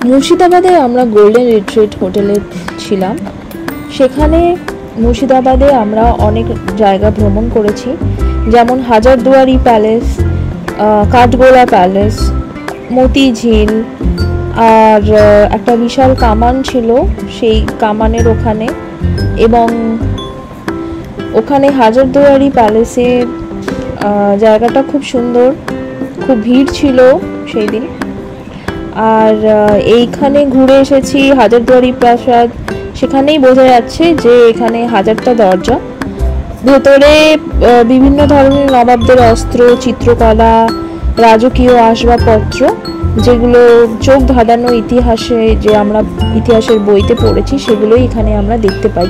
মুর্শিদাবাদে আমরা golden retreat হোটেলে ছিলাম। সেখানে মুর্শিদাবাদে আমরা অনেক জায়গা ভ্রমণ করেছি, যেমন হাজারদুয়ারি প্যালেস, কাঠগোলা প্যালেস, মতিঝিল, আর একটা বিশাল কামান ছিল সেই কামানের ওখানে। এবং ওখানে হাজারদুয়ারি প্যালেসে জায়গাটা খুব সুন্দর, খুব ভিড় ছিল সেই দিন। আর এইখানে ঘুরে এসেছি হাজারদুয়ারি প্রাসাদ, সেখানেই বোঝা যাচ্ছে যে এখানে হাজারটা দরজা। ভেতরে বিভিন্ন ধরনের নবাবদের অস্ত্র, চিত্রকলা, রাজকীয় আসবাবপত্র, যেগুলো চোখ ধাঁধানো ইতিহাসে যে আমরা ইতিহাসের বইতে পড়েছি সেগুলোই এখানে আমরা দেখতে পাই।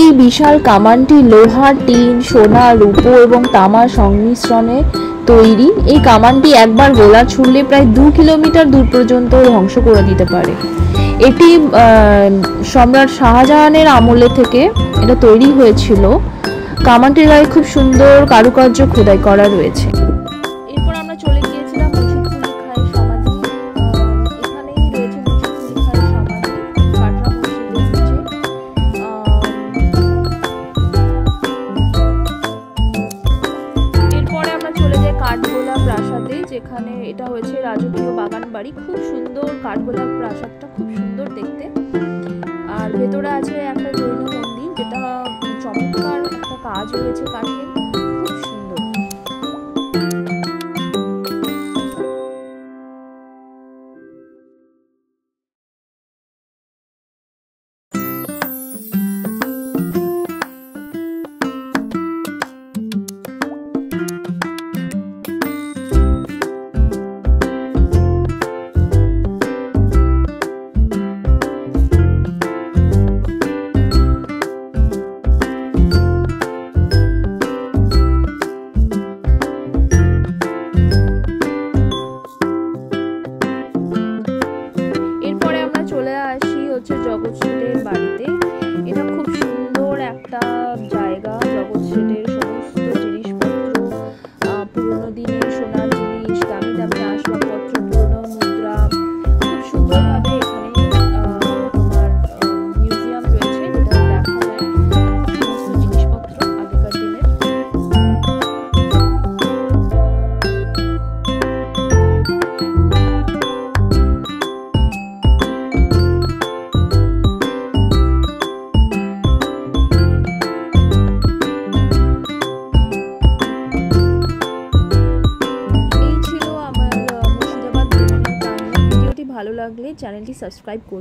এই বিশাল কামানটি লোহা, টিন, সোনা, রূপো এবং তামার সংমিশ্রণে তৈরি। এই কামানটি একবার গোলা ছুড়লে প্রায় 2 কিলোমিটার দূর পর্যন্ত ধ্বংস করে দিতে পারে। এটি সম্রাট শাহজাহানের আমলে থেকে এটা তৈরি হয়েছিল। কামানটির গায়ে খুব সুন্দর কারুকার্য খোদাই করা রয়েছে। এরপর আমরা চলে গিয়েছিলাম মুর্শিদকুলি খাঁয়ের সমাধি। এখানেই রয়েছে মুর্শিদকুলি খাঁয়ের সমাধি, কাটরা মসজিদের নিচে। এরপরে আমরা চলে যাই কাঠগোলা প্রাসাদে, যেখানে এটা হয়েছে রাজকীয় বাগান বাড়ি। খুব সুন্দর, কাঠগোলা প্রাসাদটা খুব সুন্দর দেখতে। আর ভেতরে আছে একটা জৈন মন্দির, যেটা চমৎকার একটা কাজ রয়েছে কাঠের, খুব সুন্দর। জগৎ শেঠের বাড়িতে। এটা খুব সুন্দর একটা জায়গা। জগৎ শেঠের সমস্ত জিনিসপত্র, পুরোনো দিনের সোনার জিনিস, দামি দামি আসবাবপত্র, পুরোনো মুদ্রা, খুব সুন্দরভাবে এখানে তোমার মিউজিয়াম রয়েছে, যেটা দেখা যায় সমস্ত জিনিসপত্র আগেকার দিনের। ভালো লাগলে চ্যানেলটি সাবস্ক্রাইব করুন।